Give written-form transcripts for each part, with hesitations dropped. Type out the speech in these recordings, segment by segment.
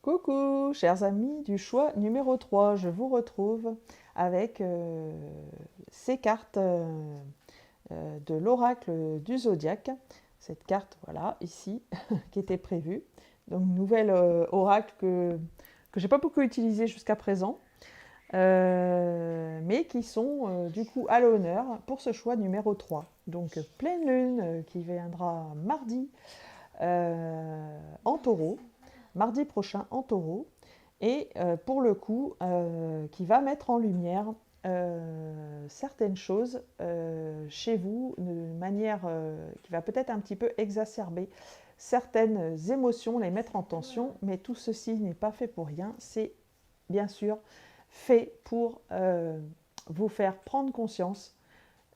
Coucou, chers amis du choix numéro 3, je vous retrouve avec ces cartes de l'oracle du zodiaque. Cette carte, voilà, ici, qui était prévue. Donc, nouvelle oracle que j'ai pas beaucoup utilisé jusqu'à présent, mais qui sont du coup à l'honneur pour ce choix numéro 3. Donc, pleine lune qui viendra mardi en taureau, mardi prochain en taureau, et pour le coup, qui va mettre en lumière certaines choses chez vous de manière qui va peut-être un petit peu exacerber certaines émotions, les mettre en tension, mais tout ceci n'est pas fait pour rien, c'est bien sûr fait pour vous faire prendre conscience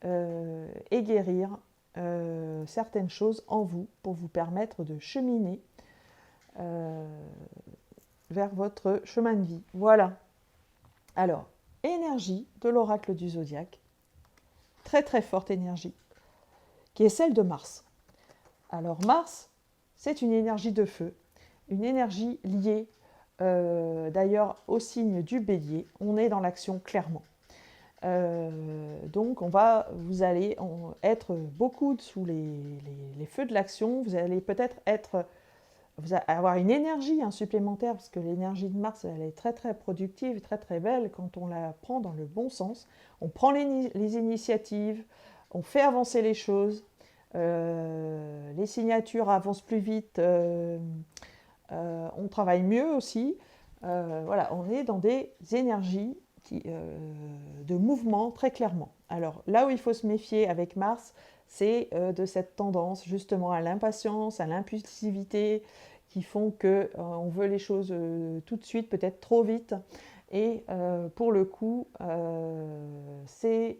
et guérir certaines choses en vous pour vous permettre de cheminer euh, vers votre chemin de vie. Voilà. Alors, énergie de l'oracle du zodiaque, très très forte énergie, qui est celle de Mars. Alors Mars, c'est une énergie de feu, une énergie liée d'ailleurs au signe du bélier. On est dans l'action clairement. Donc vous allez être beaucoup sous les feux de l'action, vous allez peut-être avoir une énergie supplémentaire, parce que l'énergie de Mars, elle est très très productive, très très belle quand on la prend dans le bon sens. On prend les initiatives, on fait avancer les choses, les signatures avancent plus vite, on travaille mieux aussi. Voilà, on est dans des énergies de mouvement très clairement. Alors là où il faut se méfier avec Mars, c'est de cette tendance justement à l'impatience, à l'impulsivité, qui font que on veut les choses tout de suite, peut-être trop vite. Et pour le coup, c'est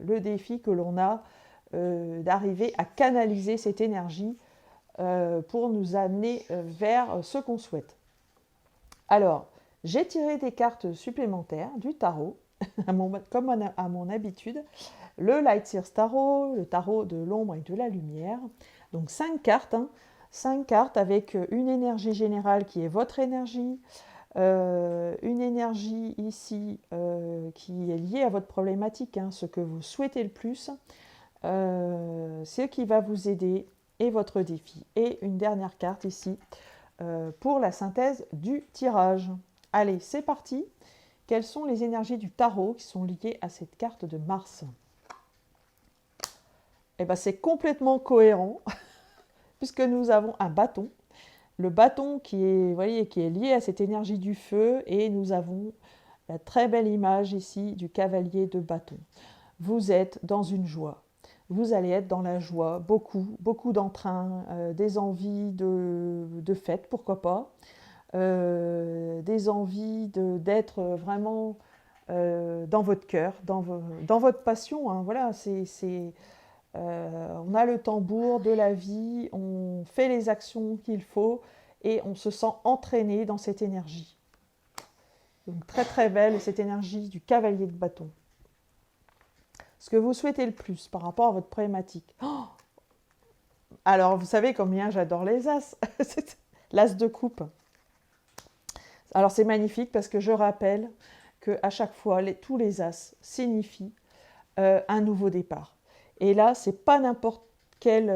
le défi que l'on a d'arriver à canaliser cette énergie pour nous amener vers ce qu'on souhaite. Alors, j'ai tiré des cartes supplémentaires du tarot, comme à mon habitude, le Light Seers Tarot, le tarot de l'ombre et de la lumière. Donc 5 cartes, 5 cartes avec une énergie générale qui est votre énergie, une énergie ici qui est liée à votre problématique, ce que vous souhaitez le plus, ce qui va vous aider et votre défi. Et une dernière carte ici pour la synthèse du tirage. Allez, c'est parti. Quelles sont les énergies du tarot qui sont liées à cette carte de Mars? Eh bien, c'est complètement cohérent puisque nous avons un bâton. Le bâton qui est, voyez, qui est lié à cette énergie du feu, et nous avons la très belle image ici du cavalier de bâton. Vous êtes dans une joie. Vous allez être dans la joie, beaucoup, beaucoup d'entrain, des envies de fête, pourquoi pas, des envies d'être vraiment dans votre cœur, dans votre passion. Voilà, on a le tambour de la vie, on fait les actions qu'il faut et on se sent entraîné dans cette énergie. Donc très très belle cette énergie du cavalier de bâton. Ce que vous souhaitez le plus par rapport à votre problématique. Oh, alors vous savez combien j'adore les as. L'as de coupe. Alors c'est magnifique parce que je rappelle qu'à chaque fois, tous les as signifient un nouveau départ. Et là, c'est pas n'importe quel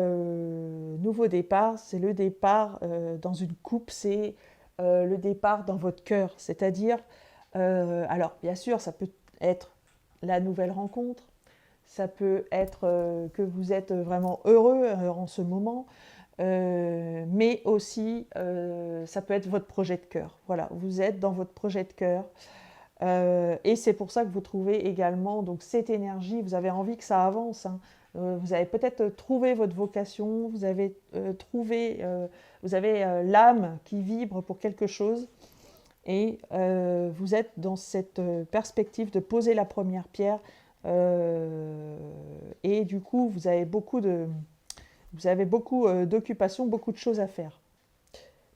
nouveau départ, c'est le départ dans une coupe, c'est le départ dans votre cœur. C'est-à-dire, alors bien sûr, ça peut être la nouvelle rencontre, ça peut être que vous êtes vraiment heureux en ce moment, mais aussi ça peut être votre projet de cœur. Voilà, vous êtes dans votre projet de cœur. Et c'est pour ça que vous trouvez également donc, cette énergie, vous avez envie que ça avance. Vous avez peut-être trouvé votre vocation, vous avez vous avez l'âme qui vibre pour quelque chose, et vous êtes dans cette perspective de poser la première pierre. Et du coup, vous avez beaucoup d'occupations, beaucoup de choses à faire.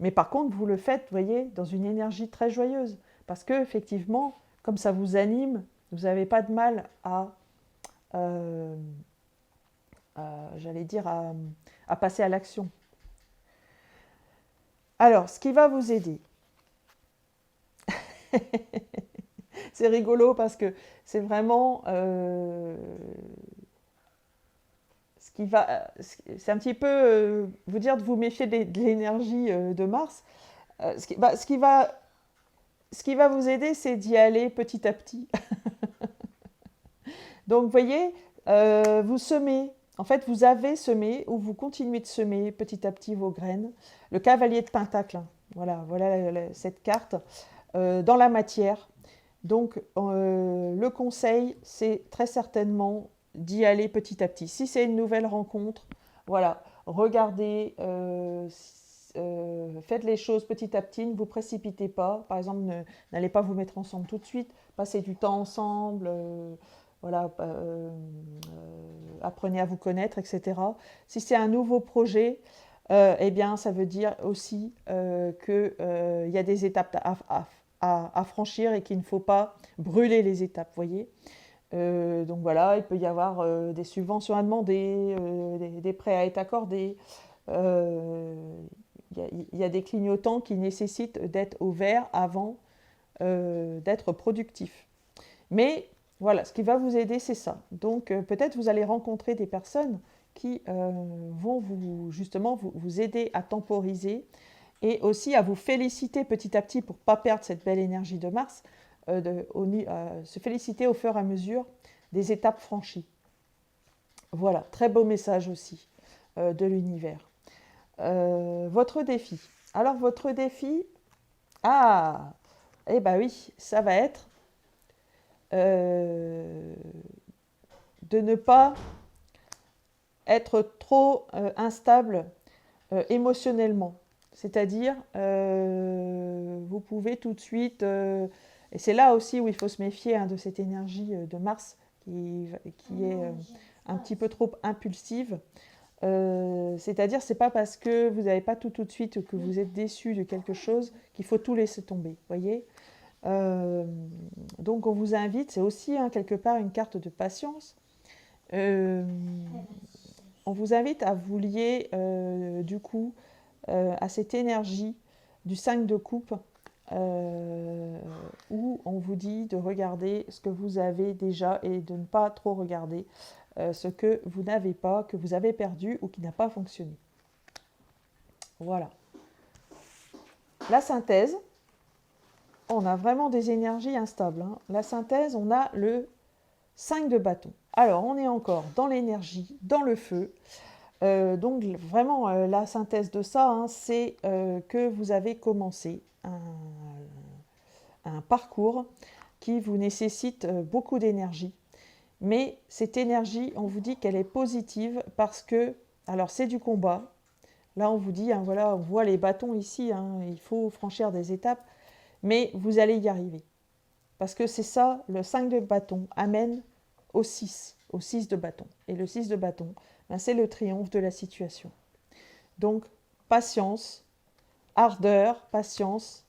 Mais par contre, vous le faites, vous voyez, dans une énergie très joyeuse. Parce que, effectivement, comme ça vous anime, vous n'avez pas de mal euh, j'allais dire, à passer à l'action. Alors, ce qui va vous aider, C'est rigolo parce que c'est vraiment ce qui va. C'est un petit peu vous dire de vous méfier de l'énergie de Mars. Ce qui va vous aider, c'est d'y aller petit à petit. Donc, vous voyez, vous semez. En fait, vous avez semé ou vous continuez de semer petit à petit vos graines. Le cavalier de Pentacle, hein. Voilà, voilà cette carte dans la matière. Donc, le conseil, c'est très certainement d'y aller petit à petit. Si c'est une nouvelle rencontre, voilà, regardez, faites les choses petit à petit, ne vous précipitez pas. Par exemple, n'allez pas vous mettre ensemble tout de suite, passez du temps ensemble, voilà, apprenez à vous connaître, etc. Si c'est un nouveau projet, eh bien, ça veut dire aussi qu'il y a des étapes à franchir et qu'il ne faut pas brûler les étapes, voyez. Donc voilà, il peut y avoir des subventions à demander, des prêts à être accordés. Il y a des clignotants qui nécessitent d'être au vert avant d'être productif. Mais voilà, ce qui va vous aider, c'est ça. Donc peut-être vous allez rencontrer des personnes qui vont justement vous aider à temporiser et aussi à vous féliciter petit à petit pour ne pas perdre cette belle énergie de Mars, se féliciter au fur et à mesure des étapes franchies. Voilà, très beau message aussi de l'univers. Votre défi. Alors votre défi, eh ben oui, ça va être de ne pas être trop instable émotionnellement. C'est-à-dire, vous pouvez tout de suite, et c'est là aussi où il faut se méfier hein, de cette énergie de Mars qui est un petit peu trop impulsive. C'est-à-dire, c'est pas parce que vous n'avez pas tout de suite que vous êtes déçu de quelque chose qu'il faut tout laisser tomber, voyez. Donc on vous invite, c'est aussi hein, quelque part une carte de patience. On vous invite à vous lier du coup à cette énergie du 5 de coupe où on vous dit de regarder ce que vous avez déjà et de ne pas trop regarder ce que vous n'avez pas, que vous avez perdu ou qui n'a pas fonctionné. Voilà. La synthèse, on a vraiment des énergies instables. Hein. La synthèse, on a le 5 de bâton. Alors, on est encore dans l'énergie, dans le feu. Donc, vraiment, la synthèse de ça, hein, c'est que vous avez commencé un parcours qui vous nécessite beaucoup d'énergie. Mais cette énergie, on vous dit qu'elle est positive parce que, alors c'est du combat. Là, on vous dit, hein, voilà, on voit les bâtons ici, hein, il faut franchir des étapes, mais vous allez y arriver. Parce que c'est ça, le 5 de bâton amène au 6 de bâton. Et le 6 de bâton, ben, c'est le triomphe de la situation. Donc, patience, ardeur, patience,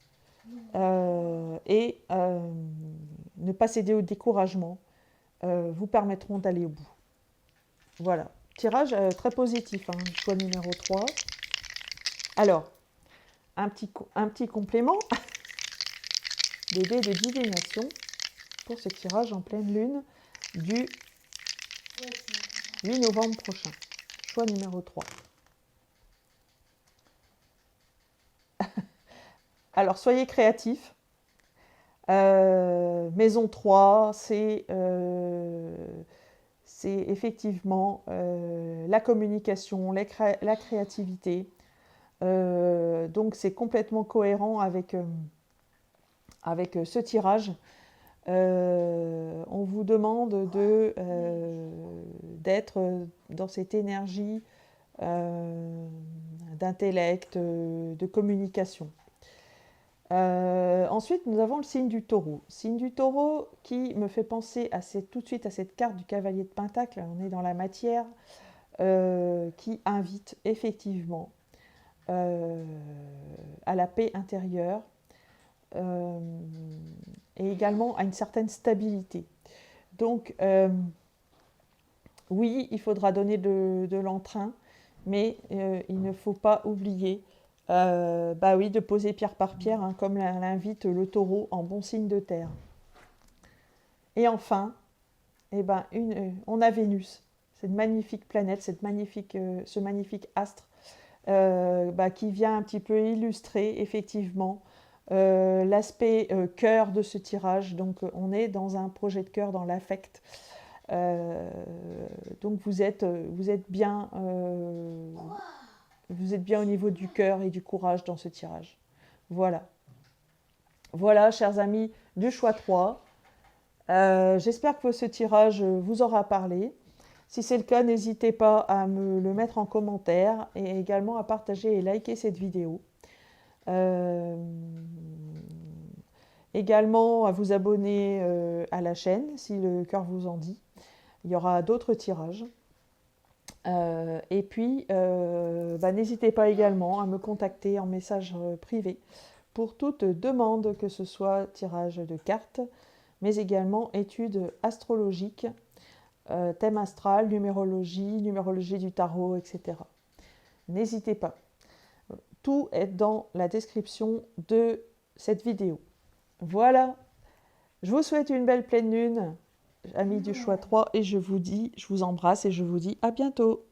et ne pas céder au découragement vous permettront d'aller au bout. Voilà, tirage très positif, hein, choix numéro 3. Alors, un petit complément, des dés de divination pour ce tirage en pleine lune du 8 novembre prochain. Choix numéro 3. Alors, soyez créatifs. Maison 3, c'est effectivement la communication, la créativité. Donc, c'est complètement cohérent avec ce tirage. On vous demande d'être dans cette énergie d'intellect, de communication. Ensuite, nous avons le signe du taureau. Signe du taureau qui me fait penser tout de suite à cette carte du cavalier de Pentacle. On est dans la matière qui invite effectivement à la paix intérieure et également à une certaine stabilité. Donc, oui, il faudra donner de l'entrain, mais il ne faut pas oublier Bah oui, de poser pierre par pierre, hein, comme l'invite le taureau en bon signe de terre. Et enfin, eh ben, on a Vénus, cette magnifique planète, ce magnifique astre bah, qui vient un petit peu illustrer effectivement l'aspect cœur de ce tirage. Donc on est dans un projet de cœur, dans l'affect. Donc vous êtes bien au niveau du cœur et du courage dans ce tirage. Voilà. Voilà, chers amis du choix 3. J'espère que ce tirage vous aura parlé. Si c'est le cas, n'hésitez pas à me le mettre en commentaire et également à partager et liker cette vidéo. Également à vous abonner à la chaîne si le cœur vous en dit. Il y aura d'autres tirages. Et puis, bah, n'hésitez pas également à me contacter en message privé pour toute demande, que ce soit tirage de cartes, mais également études astrologiques, thème astral, numérologie du tarot, etc. N'hésitez pas. Tout est dans la description de cette vidéo. Voilà. Je vous souhaite une belle pleine lune, amis du choix 3, et je vous embrasse et je vous dis à bientôt.